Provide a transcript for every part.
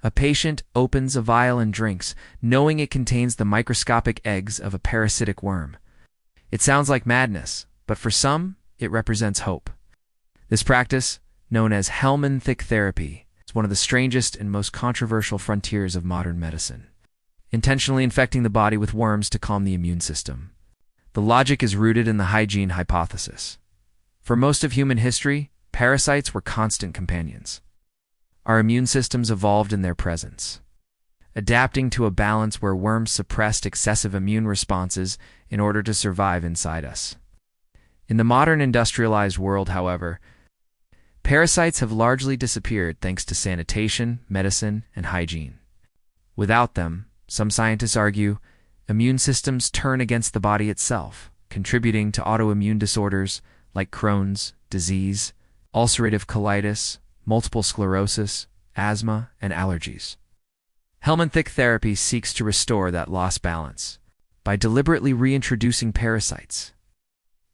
A patient opens a vial and drinks, knowing it contains the microscopic eggs of a parasitic worm. It sounds like madness, but for some, it represents hope. This practice, known as Helminthic therapy, is one of the strangest and most controversial frontiers of modern medicine, intentionally infecting the body with worms to calm the immune system. The logic is rooted in the hygiene hypothesis. For most of human history, parasites were constant companions. Our immune systems evolved in their presence, adapting to a balance where worms suppressed excessive immune responses in order to survive inside us. In the modern industrialized world, however, parasites have largely disappeared thanks to sanitation, medicine, and hygiene. Without them, some scientists argue, immune systems turn against the body itself, contributing to autoimmune disorders like Crohn's disease, ulcerative colitis, multiple sclerosis, asthma, and allergies. Helminthic therapy seeks to restore that lost balance by deliberately reintroducing parasites.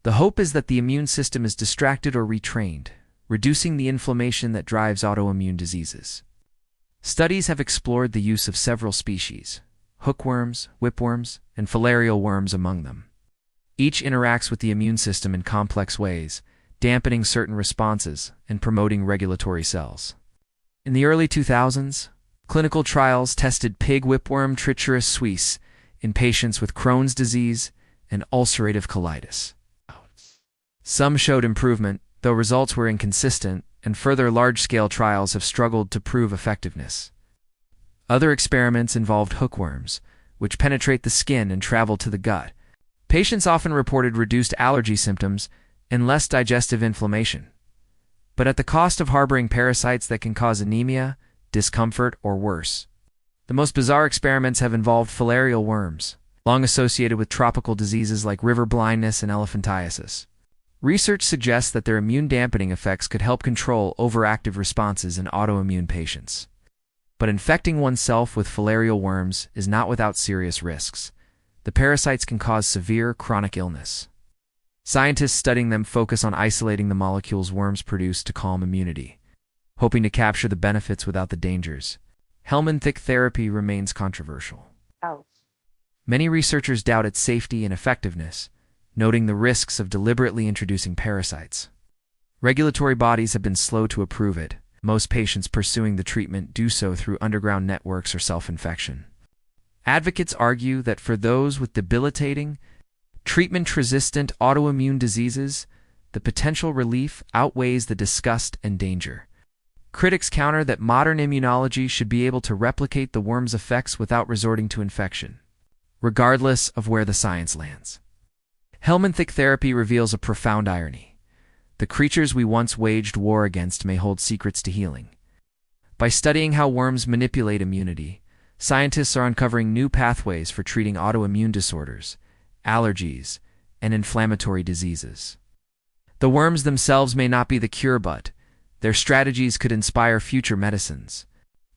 The hope is that the immune system is distracted or retrained, reducing the inflammation that drives autoimmune diseases. Studies have explored the use of several species, hookworms, whipworms, and filarial worms among them. Each interacts with the immune system in complex ways, dampening certain responses and promoting regulatory cells. In the early 2000s, clinical trials tested pig whipworm Trichuris suis in patients with Crohn's disease and ulcerative colitis. Some showed improvement, though results were inconsistent, and further large-scale trials have struggled to prove effectiveness. Other experiments involved hookworms, which penetrate the skin and travel to the gut. Patients often reported reduced allergy symptoms and less digestive inflammation, but at the cost of harboring parasites that can cause anemia, discomfort, or worse. The most bizarre experiments have involved filarial worms, long associated with tropical diseases like river blindness and elephantiasis. Research suggests that their immune-dampening effects could help control overactive responses in autoimmune patients. But infecting oneself with filarial worms is not without serious risks. The parasites can cause severe chronic illness. Scientists studying them focus on isolating the molecules worms produce to calm immunity, hoping to capture the benefits without the dangers. Helminthic therapy remains controversial. Many researchers doubt its safety and effectiveness, noting the risks of deliberately introducing parasites. Regulatory bodies have been slow to approve it. Most patients pursuing the treatment do so through underground networks or self-infection. Advocates argue that for those with debilitating, treatment-resistant autoimmune diseases, the potential relief outweighs the disgust and danger. Critics counter that modern immunology should be able to replicate the worm's effects without resorting to infection, regardless of where the science lands. Helminthic therapy reveals a profound irony. The creatures we once waged war against may hold secrets to healing. By studying how worms manipulate immunity, scientists are uncovering new pathways for treating autoimmune disorders, allergies, and inflammatory diseases. The worms themselves may not be the cure, but their strategies could inspire future medicines.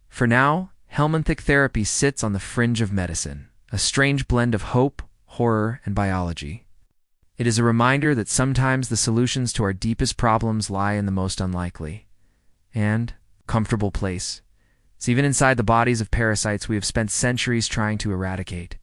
For now, Helminthic therapy sits on the fringe of medicine, a strange blend of hope, horror, and biology. It is a reminder that sometimes the solutions to our deepest problems lie in the most unlikely and comfortable place. It's even inside the bodies of parasites we have spent centuries trying to eradicate.